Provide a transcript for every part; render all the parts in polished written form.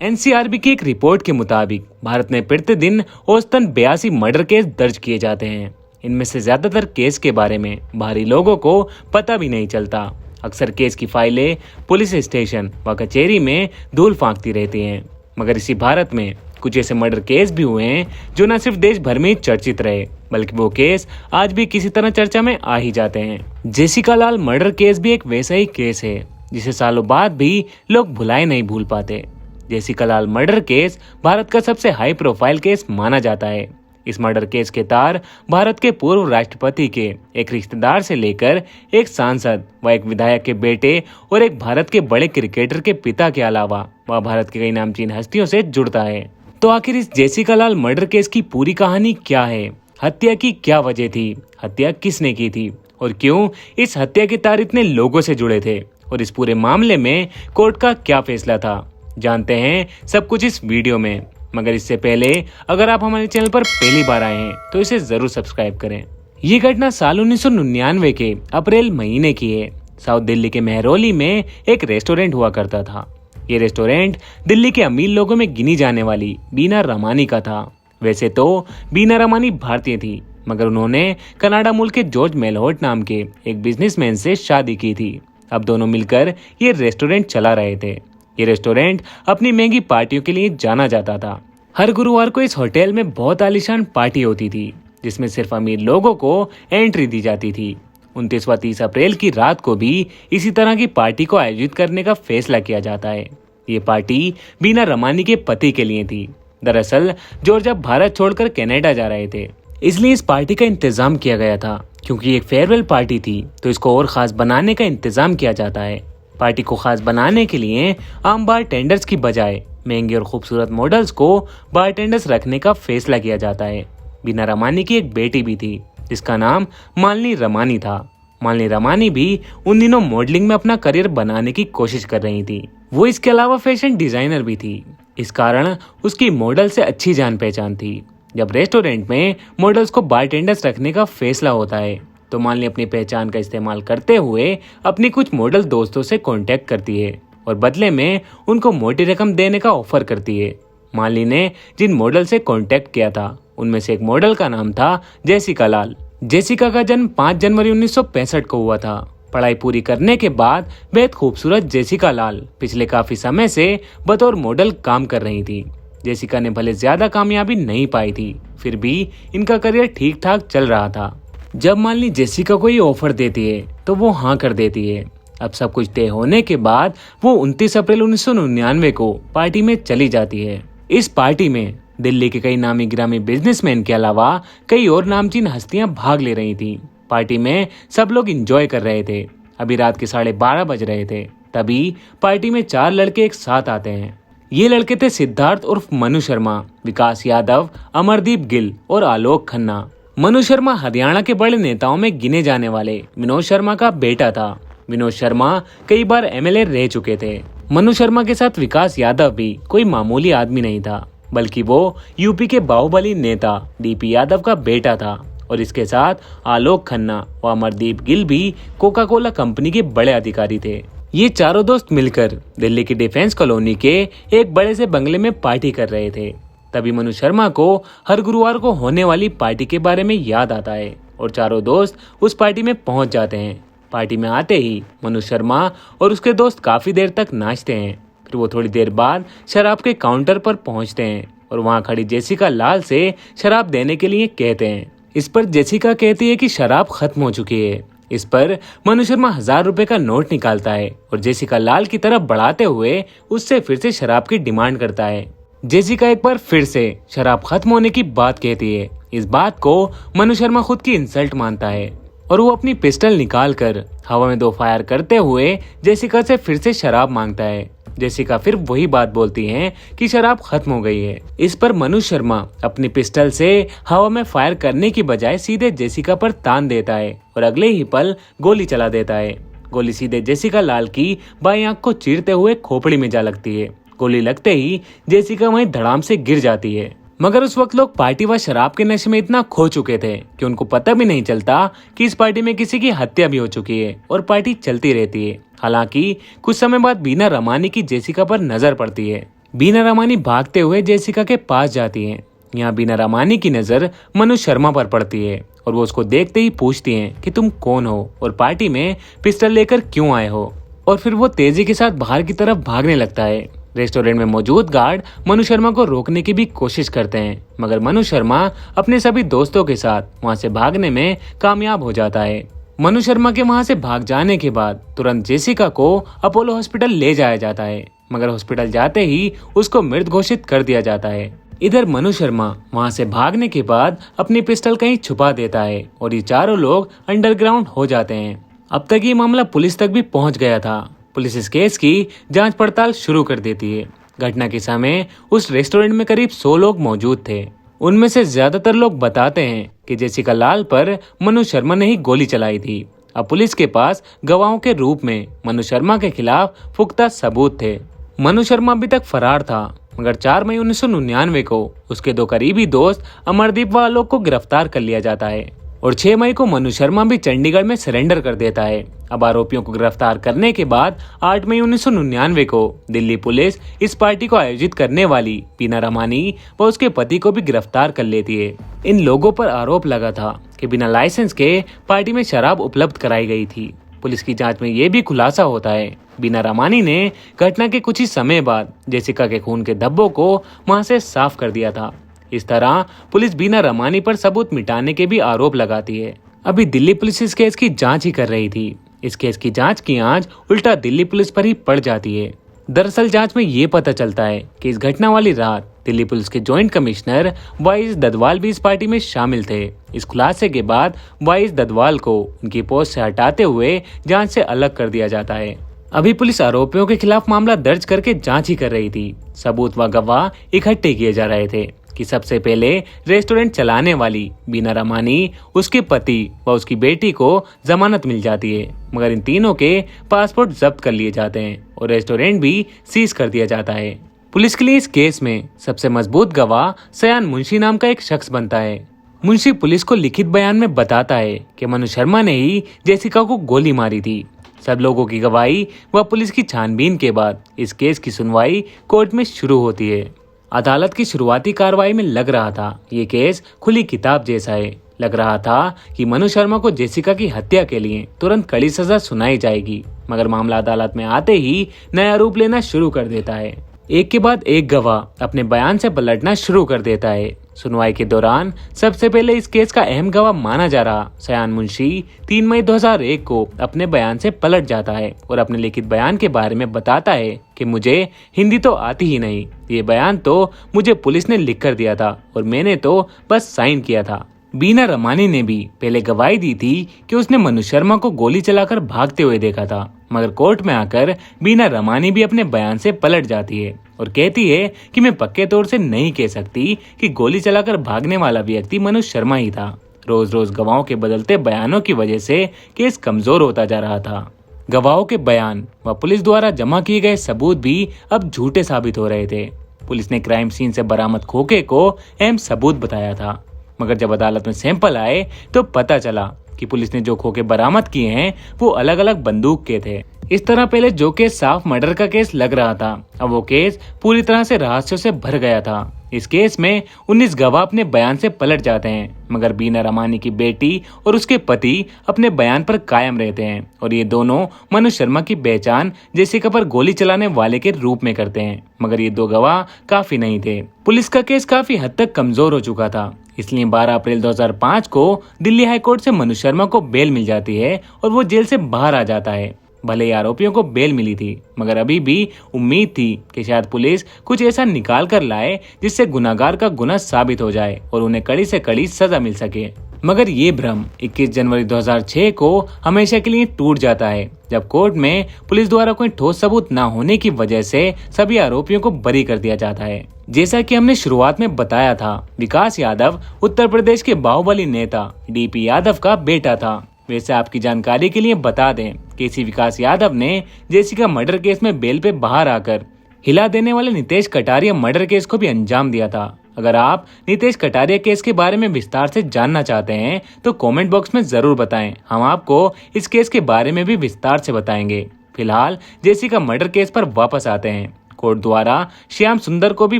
NCRB की एक report के मुताबिक भारत में प्रतिदिन औसतन 82 मर्डर केस दर्ज किए जाते हैं। इनमें से ज्यादातर केस के बारे में बाहरी लोगों को पता भी नहीं चलता। अक्सर केस की फाइलें पुलिस स्टेशन व कचहरी में धूल फांकती रहती हैं। मगर इसी भारत में कुछ ऐसे मर्डर केस भी हुए हैं जो न सिर्फ देश भर में चर्चित रहे, बल्कि वो केस आज भी किसी तरह चर्चा में आ ही जाते हैं। जेसिका लाल मर्डर केस भी एक वैसा ही केस है जिसे सालों बाद भी लोग भुलाए नहीं भूल पाते। जेसिका लाल मर्डर केस भारत का सबसे हाई प्रोफाइल केस माना जाता है। इस मर्डर केस के तार भारत के पूर्व राष्ट्रपति के एक रिश्तेदार से लेकर एक सांसद व एक विधायक के बेटे और एक भारत के बड़े क्रिकेटर के पिता के अलावा वह भारत के कई नामचीन हस्तियों से जुड़ता है। तो आखिर इस जेसिका लाल मर्डर केस की पूरी कहानी क्या है? हत्या की क्या वजह थी? हत्या किसने की थी और क्यों इस हत्या के तार इतने लोगों से जुड़े थे? और इस पूरे मामले में कोर्ट का क्या फैसला था? जानते हैं सब कुछ इस वीडियो में। मगर इससे पहले अगर आप हमारे चैनल पर पहली बार आए हैं तो इसे जरूर सब्सक्राइब करें। ये घटना साल 1999 के अप्रैल महीने की है। साउथ दिल्ली के मेहरौली में एक रेस्टोरेंट हुआ करता था। ये रेस्टोरेंट दिल्ली के अमीर लोगों में गिनी जाने वाली बीना रमानी का था। वैसे तो बीना रमानी भारतीय थी, मगर उन्होंने कनाडा मूल के जॉर्ज मेलहोट नाम के एक बिजनेसमैन से शादी की थी। अब दोनों मिलकर ये रेस्टोरेंट चला रहे थे। ये रेस्टोरेंट अपनी महंगी पार्टियों के लिए जाना जाता था। हर गुरुवार को इस होटल में बहुत आलीशान पार्टी होती थी, जिसमें सिर्फ अमीर लोगों को एंट्री दी जाती थी। 29 व 30 अप्रैल की रात को भी इसी तरह की पार्टी को आयोजित करने का फैसला किया जाता है। ये पार्टी बीना रमानी के पति के लिए थी। दरअसल जॉर्ज अब भारत छोड़कर कनाडा जा रहे थे, इसलिए इस पार्टी का इंतजाम किया गया था। क्योंकि एक फेयरवेल पार्टी थी तो इसको और खास बनाने का इंतजाम किया जाता है। पार्टी को खास बनाने के लिए आम बार टेंडर्स की बजाय महंगे और खूबसूरत मॉडल्स को बार टेंडर्स रखने का फैसला किया जाता है। बीना रमानी की एक बेटी भी थी जिसका नाम मालिनी रमानी था। मालिनी रमानी भी उन दिनों मॉडलिंग में अपना करियर बनाने की कोशिश कर रही थी। वो इसके अलावा फैशन डिजाइनर भी थी, इस कारण उसकी मॉडल से अच्छी जान पहचान थी। जब रेस्टोरेंट में मॉडल्स को बार टेंडर्स रखने का फैसला होता है तो मालिनी अपनी पहचान का इस्तेमाल करते हुए अपनी कुछ मॉडल दोस्तों से कांटेक्ट करती है और बदले में उनको मोटी रकम देने का ऑफर करती है। मालिनी ने जिन मॉडल से कांटेक्ट किया था उनमें से एक मॉडल का नाम था जेसिका लाल। जेसिका का जन्म 5 जनवरी 1965 को हुआ था। पढ़ाई पूरी करने के बाद बेहद खूबसूरत जेसिका लाल पिछले काफी समय से बतौर मॉडल काम कर रही थी। जेसिका ने भले ज्यादा कामयाबी नहीं पाई थी, फिर भी इनका करियर ठीक ठाक चल रहा था। जब मालिनी जेसिका को ये ऑफर देती है तो वो हाँ कर देती है। अब सब कुछ तय होने के बाद वो 29 अप्रैल 1999 को पार्टी में चली जाती है। इस पार्टी में दिल्ली के कई नामी गिरामी बिजनेसमैन के अलावा कई और नामचीन हस्तियां भाग ले रही थी। पार्टी में सब लोग एंजॉय कर रहे थे। अभी रात के 12:30 बज रहे थे। तभी पार्टी में 4 लड़के एक साथ आते हैं। ये लड़के थे सिद्धार्थ उर्फ मनु शर्मा, विकास यादव, अमरदीप गिल और आलोक खन्ना। मनु शर्मा हरियाणा के बड़े नेताओं में गिने जाने वाले विनोद शर्मा का बेटा था। विनोद शर्मा कई बार एमएलए रह चुके थे। मनु शर्मा के साथ विकास यादव भी कोई मामूली आदमी नहीं था, बल्कि वो यूपी के बाहुबली नेता डीपी यादव का बेटा था। और इसके साथ आलोक खन्ना व अमरदीप गिल भी कोका कोला कंपनी के बड़े अधिकारी थे। ये चारों दोस्त मिलकर दिल्ली की डिफेंस कॉलोनी के एक बड़े से बंगले में पार्टी कर रहे थे। तभी मनु शर्मा को हर गुरुवार को होने वाली पार्टी के बारे में याद आता है और चारों दोस्त उस पार्टी में पहुंच जाते हैं। पार्टी में आते ही मनु शर्मा और उसके दोस्त काफी देर तक नाचते हैं। फिर वो थोड़ी देर बाद शराब के काउंटर पर पहुंचते हैं और वहां खड़ी जेसिका लाल से शराब देने के लिए कहते हैं। इस पर जेसिका कहती है कि शराब खत्म हो चुकी है। इस पर मनु शर्मा 1000 रुपए का नोट निकालता है और जेसिका लाल की तरफ बढ़ाते हुए उससे फिर से शराब की डिमांड करता है। जेसिका एक बार फिर से शराब खत्म होने की बात कहती है। इस बात को मनु शर्मा खुद की इंसल्ट मानता है और वो अपनी पिस्टल निकालकर हवा में 2 फायर करते हुए जेसिका से फिर से शराब मांगता है। जेसिका फिर वही बात बोलती है कि शराब खत्म हो गई है। इस पर मनु शर्मा अपनी पिस्टल से हवा में फायर करने की बजाय सीधे जेसिका पर तान देता है और अगले ही पल गोली चला देता है। गोली सीधे जेसिका लाल की बाईं आंख को चीरते हुए खोपड़ी में जा लगती है। गोली लगते ही जेसिका वहीं धड़ाम से गिर जाती है। मगर उस वक्त लोग पार्टी व शराब के नशे में इतना खो चुके थे कि उनको पता भी नहीं चलता कि इस पार्टी में किसी की हत्या भी हो चुकी है और पार्टी चलती रहती है। हालांकि कुछ समय बाद बीना रमानी की जेसिका पर नजर पड़ती है। बीना रमानी भागते हुए जेसिका के पास जाती हैं। यहाँ बीना रमानी की नजर मनु शर्मा पर पड़ती है और वो उसको देखते ही पूछती हैं कि तुम कौन हो और पार्टी में पिस्टल लेकर क्यों आए हो। और फिर वो तेजी के साथ बाहर की तरफ भागने लगता है। रेस्टोरेंट में मौजूद गार्ड मनु शर्मा को रोकने की भी कोशिश करते हैं, मगर मनु शर्मा अपने सभी दोस्तों के साथ वहां से भागने में कामयाब हो जाता है। मनु शर्मा के वहां से भाग जाने के बाद तुरंत जेसिका को अपोलो हॉस्पिटल ले जाया जाता है, मगर हॉस्पिटल जाते ही उसको मृत घोषित कर दिया जाता है। इधर मनु शर्मा वहां से भागने के बाद अपनी पिस्टल कहीं छुपा देता है और ये चारों लोग अंडरग्राउंड हो जाते हैं। अब तक ये मामला पुलिस तक भी पहुंच गया था। पुलिस इस केस की जांच पड़ताल शुरू कर देती है। घटना के समय उस रेस्टोरेंट में करीब 100 लोग मौजूद थे। उनमें से ज्यादातर लोग बताते हैं कि जेसिका लाल पर मनु शर्मा ने ही गोली चलाई थी। अब पुलिस के पास गवाहों के रूप में मनु शर्मा के खिलाफ पुख्ता सबूत थे। मनु शर्मा अभी तक फरार था, मगर 4 मई 1999 को उसके 2 करीबी दोस्त अमरदीप व आलोक को गिरफ्तार कर लिया जाता है और 6 मई को मनु शर्मा भी चंडीगढ़ में सरेंडर कर देता है। अब आरोपियों को गिरफ्तार करने के बाद 8 मई 1999 को दिल्ली पुलिस इस पार्टी को आयोजित करने वाली बीना रमानी व उसके पति को भी गिरफ्तार कर लेती है। इन लोगों पर आरोप लगा था कि बिना लाइसेंस के पार्टी में शराब उपलब्ध कराई गई थी। पुलिस की जांच में ये भी खुलासा होता है बीना रमानी ने घटना के कुछ ही समय बाद जेसिका के खून के धब्बों को वहां से साफ कर दिया था। इस तरह पुलिस बीना रमानी पर सबूत मिटाने के भी आरोप लगाती है। अभी दिल्ली पुलिस इस केस की जांच ही कर रही थी। इस केस की जांच की आंच उल्टा दिल्ली पुलिस पर ही पड़ जाती है। दरअसल जांच में ये पता चलता है कि इस घटना वाली रात दिल्ली पुलिस के जॉइंट कमिश्नर वाइस ददवाल भी इस पार्टी में शामिल थे। इस खुलासे के बाद वाइस ददवाल को उनकी पोस्ट से हटाते हुए जांच से अलग कर दिया जाता है। अभी पुलिस आरोपियों के खिलाफ मामला दर्ज करके जांच ही कर रही थी। सबूत व गवाह इकट्ठे किए जा रहे थे कि सबसे पहले रेस्टोरेंट चलाने वाली बीना रमानी, उसके पति व उसकी बेटी को जमानत मिल जाती है, मगर इन तीनों के पासपोर्ट जब्त कर लिए जाते हैं और रेस्टोरेंट भी सीज कर दिया जाता है। पुलिस के लिए इस केस में सबसे मजबूत गवाह सयान मुंशी नाम का एक शख्स बनता है। मुंशी पुलिस को लिखित बयान में बताता है कि मनु शर्मा ने ही जेसिका को गोली मारी थी। सब लोगों की गवाही व पुलिस की छानबीन के बाद इस केस की सुनवाई कोर्ट में शुरू होती है। अदालत की शुरुआती कार्रवाई में लग रहा था ये केस खुली किताब जैसा है। लग रहा था कि मनु शर्मा को जेसिका की हत्या के लिए तुरंत कड़ी सजा सुनाई जाएगी, मगर मामला अदालत में आते ही नया रूप लेना शुरू कर देता है। एक के बाद एक गवाह अपने बयान से पलटना शुरू कर देता है। सुनवाई के दौरान सबसे पहले इस केस का अहम गवाह माना जा रहा सयान मुंशी 3 मई 2001 को अपने बयान से पलट जाता है और अपने लिखित बयान के बारे में बताता है कि मुझे हिंदी तो आती ही नहीं, ये बयान तो मुझे पुलिस ने लिख कर दिया था और मैंने तो बस साइन किया था। बीना रमानी ने भी पहले गवाही दी थी कि उसने मनु शर्मा को गोली चलाकर भागते हुए देखा था, मगर कोर्ट में आकर बीना रमानी भी अपने बयान से पलट जाती है और कहती है कि मैं पक्के तौर से नहीं कह सकती कि गोली चलाकर भागने वाला व्यक्ति मनु शर्मा ही था। रोज रोज गवाहों के बदलते बयानों की वजह से केस कमजोर होता जा रहा था। गवाहों के बयान व पुलिस द्वारा जमा किए गए सबूत भी अब झूठे साबित हो रहे थे। पुलिस ने क्राइम सीन से बरामद खोखे को अहम सबूत बताया था, मगर जब अदालत में सैंपल आए तो पता चला कि पुलिस ने जो खोखे बरामद किए हैं वो अलग अलग बंदूक के थे। इस तरह पहले जो केस साफ मर्डर का केस लग रहा था, अब वो केस पूरी तरह से रहस्यों से भर गया था। इस केस में 19 गवाह अपने बयान से पलट जाते हैं, मगर बीना रमानी की बेटी और उसके पति अपने बयान पर कायम रहते हैं और ये दोनों मनु शर्मा की पहचान जेसिका पर गोली चलाने वाले के रूप में करते हैं, मगर ये 2 गवाह काफी नहीं थे। पुलिस का केस काफी हद तक कमजोर हो चुका था, इसलिए 12 अप्रैल 2005 को दिल्ली हाईकोर्ट से मनु शर्मा को बेल मिल जाती है और वो जेल से बाहर आ जाता है। भले ही आरोपियों को बेल मिली थी, मगर अभी भी उम्मीद थी कि शायद पुलिस कुछ ऐसा निकाल कर लाए जिससे गुनाहगार का गुनाह साबित हो जाए और उन्हें कड़ी से कड़ी सजा मिल सके। मगर ये भ्रम 21 जनवरी 2006 को हमेशा के लिए टूट जाता है, जब कोर्ट में पुलिस द्वारा कोई ठोस सबूत न होने की वजह से सभी आरोपियों को बरी कर दिया जाता है। जैसा कि हमने शुरुआत में बताया था, विकास यादव उत्तर प्रदेश के बाहुबली नेता डीपी यादव का बेटा था। वैसे आपकी जानकारी के लिए बता दें कि इसी विकास यादव ने जेसिका मर्डर केस में बेल पे बाहर आकर हिला देने वाले नितेश कटारिया मर्डर केस को भी अंजाम दिया था। अगर आप नितेश कटारिया केस के बारे में विस्तार से जानना चाहते हैं तो कमेंट बॉक्स में जरूर बताएं, हम आपको इस केस के बारे में भी विस्तार से बताएंगे। फिलहाल जेसिका मर्डर केस पर वापस आते हैं। कोर्ट द्वारा श्याम सुंदर को भी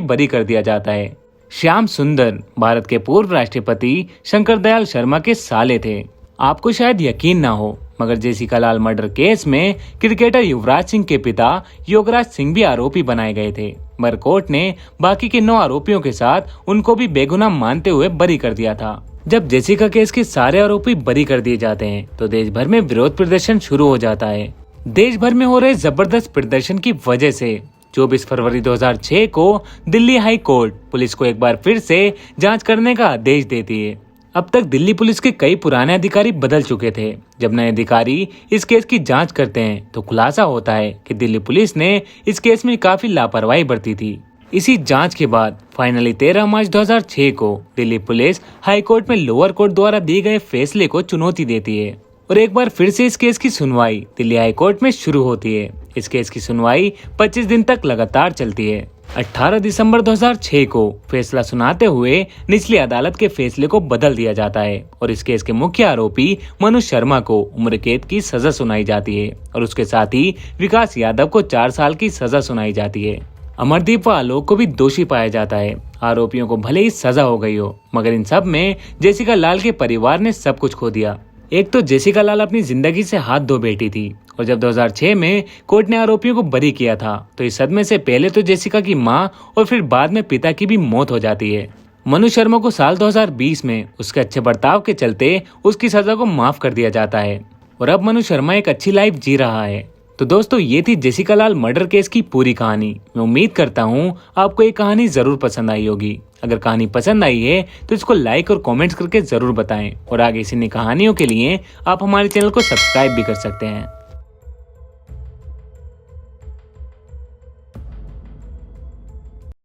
बरी कर दिया जाता है। श्याम सुंदर भारत के पूर्व राष्ट्रपति शंकर दयाल शर्मा के साले थे। आपको शायद यकीन ना हो, मगर जेसिका लाल मर्डर केस में क्रिकेटर युवराज सिंह के पिता योगराज सिंह भी आरोपी बनाए गए थे, मगर कोर्ट ने बाकी के 9 आरोपियों के साथ उनको भी बेगुनाह मानते हुए बरी कर दिया था। जब जेसिका केस के सारे आरोपी बरी कर दिए जाते हैं तो देश भर में विरोध प्रदर्शन शुरू हो जाता है। देश भर में हो रहे जबरदस्त प्रदर्शन की वजह से 24 फरवरी 2006 को दिल्ली हाई कोर्ट पुलिस को एक बार फिर से जांच करने का आदेश देती है। अब तक दिल्ली पुलिस के कई पुराने अधिकारी बदल चुके थे। जब नए अधिकारी इस केस की जांच करते हैं तो खुलासा होता है कि दिल्ली पुलिस ने इस केस में काफी लापरवाही बरती थी। इसी जांच के बाद फाइनली 13 मार्च 2006 को दिल्ली पुलिस हाई कोर्ट में लोअर कोर्ट द्वारा दिए गए फैसले को चुनौती देती है और एक बार फिर से इस केस की सुनवाई दिल्ली हाई कोर्ट में शुरू होती है। इस केस की सुनवाई 25 दिन तक लगातार चलती है। 18 दिसंबर 2006 को फैसला सुनाते हुए निचली अदालत के फैसले को बदल दिया जाता है और इस केस के मुख्य आरोपी मनु शर्मा को उम्र कैद की सजा सुनाई जाती है और उसके साथ ही विकास यादव को 4 साल की सजा सुनाई जाती है। अमरदीप व आलोक को भी दोषी पाया जाता है। आरोपियों को भले ही सजा हो गई हो, मगर इन सब में जेसिका लाल के परिवार ने सब कुछ खो दिया। एक तो जेसिका लाल अपनी जिंदगी से हाथ धो बैठी थी और जब 2006 में कोर्ट ने आरोपियों को बरी किया था तो इस सदमे से पहले तो जेसिका की मां और फिर बाद में पिता की भी मौत हो जाती है। मनु शर्मा को साल 2020 में उसके अच्छे बर्ताव के चलते उसकी सजा को माफ कर दिया जाता है और अब मनु शर्मा एक अच्छी लाइफ जी रहा है। तो दोस्तों, ये थी जेसिका लाल मर्डर केस की पूरी कहानी। मैं उम्मीद करता हूँ आपको ये कहानी जरूर पसंद आई होगी। अगर कहानी पसंद आई है तो इसको लाइक और कमेंट्स करके जरूर बताएं और आगे इसी नई कहानियों के लिए आप हमारे चैनल को सब्सक्राइब भी कर सकते हैं।